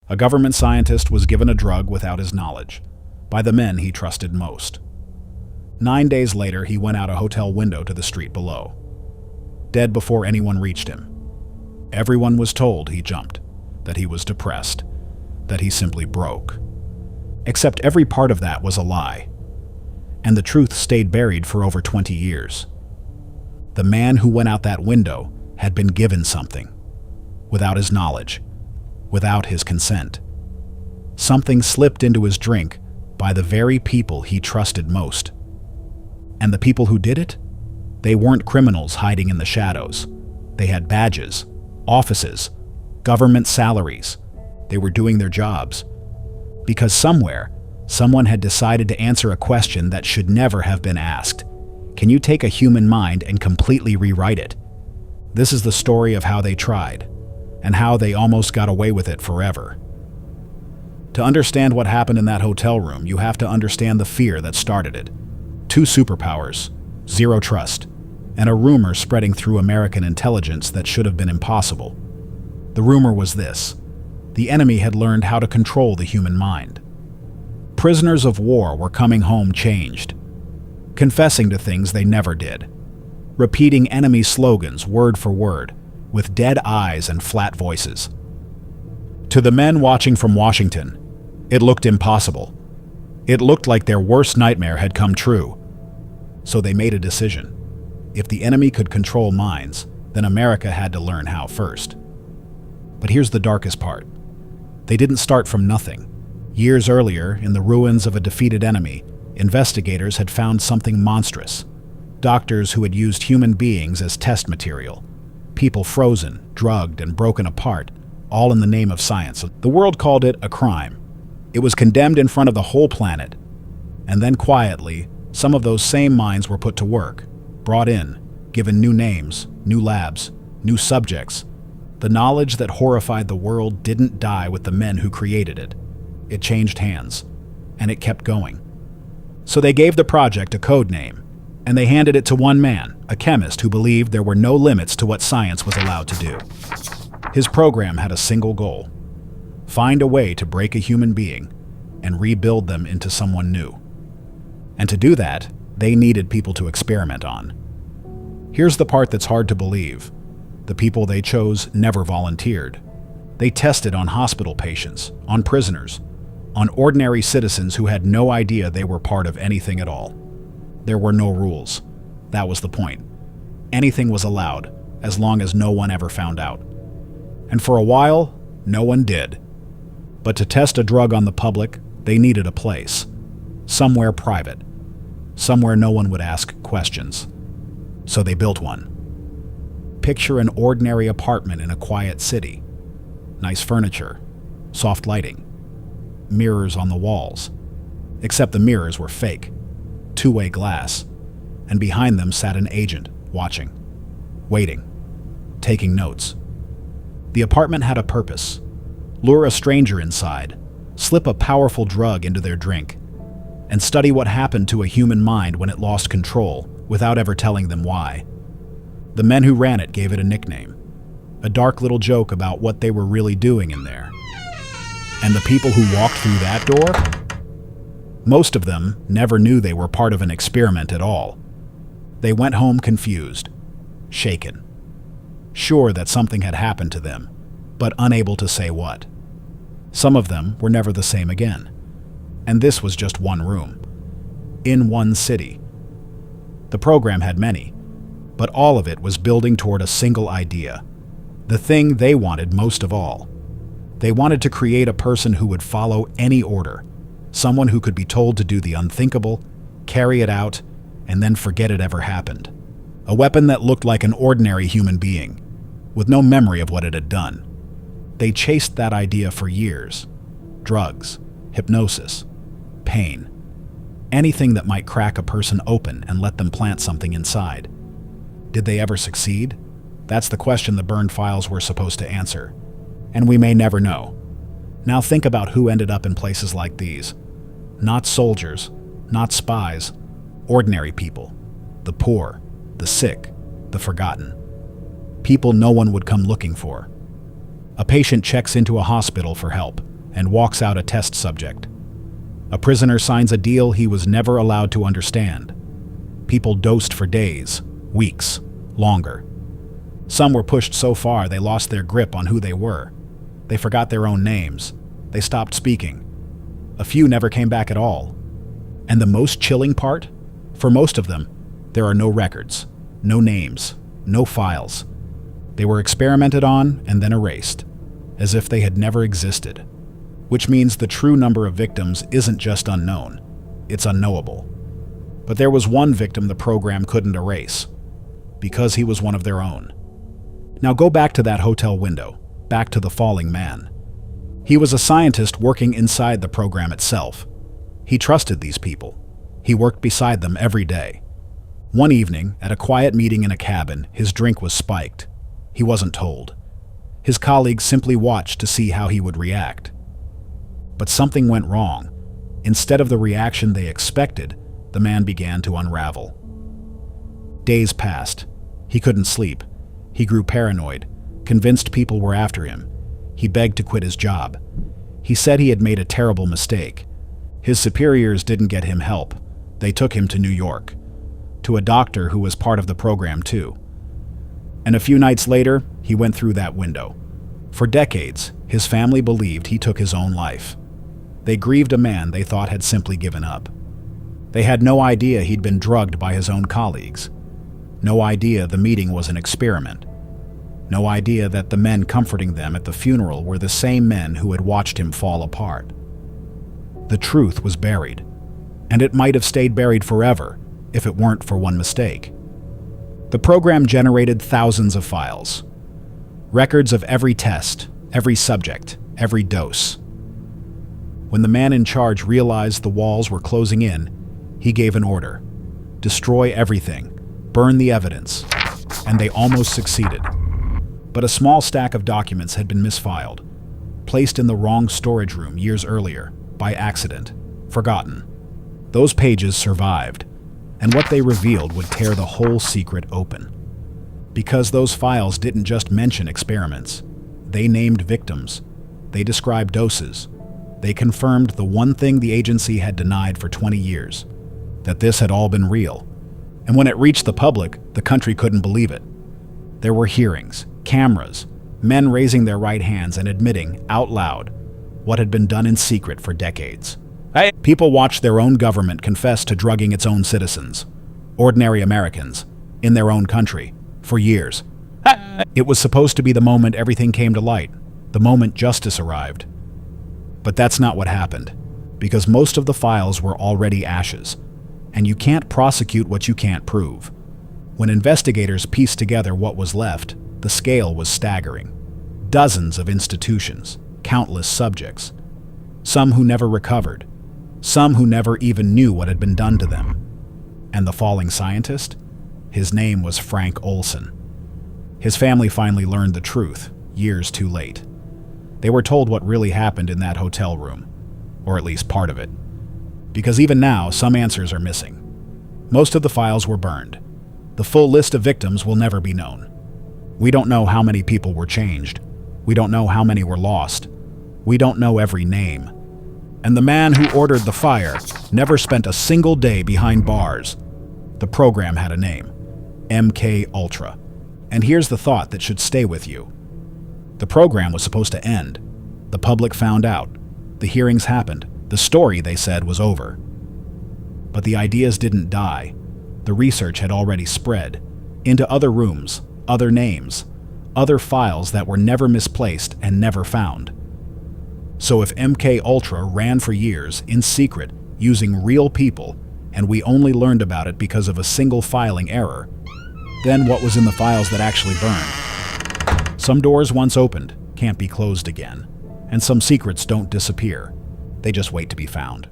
A government scientist was given a drug without his knowledge, by the men he trusted most. 9 days later, he went out a hotel window to the street below, dead before anyone reached him. Everyone was told he jumped, that he was depressed, that he simply broke. Except every part of that was a lie, and the truth stayed buried for over 20 years. The man who went out that window had been given something, without his knowledge, without his consent. Something slipped into his drink by the very people he trusted most. And the people who did it? They weren't criminals hiding in the shadows. They had badges, offices, government salaries. They were doing their jobs. Because somewhere, someone had decided to answer a question that should never have been asked. Can you take a human mind and completely rewrite it? This is the story of how they tried, and how they almost got away with it forever. To understand what happened in that hotel room, you have to understand the fear that started it. 2 superpowers, zero trust, and a rumor spreading through American intelligence that should have been impossible. The rumor was this: the enemy had learned how to control the human mind. Prisoners of war were coming home changed, confessing to things they never did, repeating enemy slogans word for word, with dead eyes and flat voices. To the men watching from Washington, it looked impossible. It looked like their worst nightmare had come true. So they made a decision. If the enemy could control minds, then America had to learn how first. But here's the darkest part. They didn't start from nothing. Years earlier, in the ruins of a defeated enemy, investigators had found something monstrous. Doctors who had used human beings as test material. People frozen, drugged, and broken apart, all in the name of science. The world called it a crime. It was condemned in front of the whole planet. And then quietly, some of those same minds were put to work, brought in, given new names, new labs, new subjects. The knowledge that horrified the world didn't die with the men who created it. It changed hands, and it kept going. So they gave the project a code name, and they handed it to one man, a chemist who believed there were no limits to what science was allowed to do. His program had a single goal: find a way to break a human being and rebuild them into someone new. And to do that, they needed people to experiment on. Here's the part that's hard to believe. The people they chose never volunteered. They tested on hospital patients, on prisoners, on ordinary citizens who had no idea they were part of anything at all. There were no rules. That was the point. Anything was allowed, as long as no one ever found out. And for a while, no one did. But to test a drug on the public, they needed a place. Somewhere private. Somewhere no one would ask questions. So they built one. Picture an ordinary apartment in a quiet city. Nice furniture, soft lighting, mirrors on the walls. Except the mirrors were fake, two-way glass, and behind them sat an agent, watching, waiting, taking notes. The apartment had a purpose: lure a stranger inside, slip a powerful drug into their drink, and study what happened to a human mind when it lost control without ever telling them why. The men who ran it gave it a nickname, a dark little joke about what they were really doing in there. And the people who walked through that door? Most of them never knew they were part of an experiment at all. They went home confused, shaken, sure that something had happened to them, but unable to say what. Some of them were never the same again. And this was just one room, in one city. The program had many, but all of it was building toward a single idea, the thing they wanted most of all. They wanted to create a person who would follow any order, someone who could be told to do the unthinkable, carry it out, and then forget it ever happened. A weapon that looked like an ordinary human being, with no memory of what it had done. They chased that idea for years. Drugs, hypnosis, pain, anything that might crack a person open and let them plant something inside. Did they ever succeed? That's the question the burned files were supposed to answer. And we may never know. Now think about who ended up in places like these. Not soldiers, not spies, ordinary people. The poor, the sick, the forgotten. People no one would come looking for. A patient checks into a hospital for help, and walks out a test subject. A prisoner signs a deal he was never allowed to understand. People dosed for days, weeks, longer. Some were pushed so far they lost their grip on who they were. They forgot their own names. They stopped speaking. A few never came back at all. And the most chilling part? For most of them, there are no records, no names, no files. They were experimented on and then erased, as if they had never existed. Which means the true number of victims isn't just unknown, it's unknowable. But there was one victim the program couldn't erase, because he was one of their own. Now go back to that hotel window, back to the falling man. He was a scientist working inside the program itself. He trusted these people. He worked beside them every day. One evening, at a quiet meeting in a cabin, his drink was spiked. He wasn't told. His colleagues simply watched to see how he would react. But something went wrong. Instead of the reaction they expected, the man began to unravel. Days passed. He couldn't sleep. He grew paranoid, convinced people were after him. He begged to quit his job. He said he had made a terrible mistake. His superiors didn't get him help. They took him to New York, to a doctor who was part of the program too. And a few nights later, he went through that window. For decades, his family believed he took his own life. They grieved a man they thought had simply given up. They had no idea he'd been drugged by his own colleagues. No idea the meeting was an experiment. No idea that the men comforting them at the funeral were the same men who had watched him fall apart. The truth was buried, and it might have stayed buried forever if it weren't for one mistake. The program generated thousands of files, records of every test, every subject, every dose. When the man in charge realized the walls were closing in, he gave an order: destroy everything, burn the evidence, and they almost succeeded. But a small stack of documents had been misfiled, placed in the wrong storage room years earlier, by accident, forgotten. Those pages survived, and what they revealed would tear the whole secret open. Because those files didn't just mention experiments. They named victims. They described doses. They confirmed the one thing the agency had denied for 20 years, that this had all been real. And when it reached the public, the country couldn't believe it. There were hearings, cameras, men raising their right hands and admitting, out loud, what had been done in secret for decades. People watched their own government confess to drugging its own citizens, ordinary Americans, in their own country, for years. It was supposed to be the moment everything came to light, the moment justice arrived. But that's not what happened, because most of the files were already ashes, and you can't prosecute what you can't prove. When investigators pieced together what was left, the scale was staggering. Dozens of institutions, countless subjects, some who never recovered, some who never even knew what had been done to them. And the falling scientist? His name was Frank Olson. His family finally learned the truth, years too late. They were told what really happened in that hotel room, or at least part of it. Because even now, some answers are missing. Most of the files were burned. The full list of victims will never be known. We don't know how many people were changed. We don't know how many were lost. We don't know every name. And the man who ordered the fire never spent a single day behind bars. The program had a name: MKUltra. And here's the thought that should stay with you. The program was supposed to end. The public found out. The hearings happened. The story, they said, was over. But the ideas didn't die. The research had already spread into other rooms, other names, other files that were never misplaced and never found. So if MKUltra ran for years in secret using real people, and we only learned about it because of a single filing error, then what was in the files that actually burned? Some doors once opened can't be closed again, and some secrets don't disappear. They just wait to be found.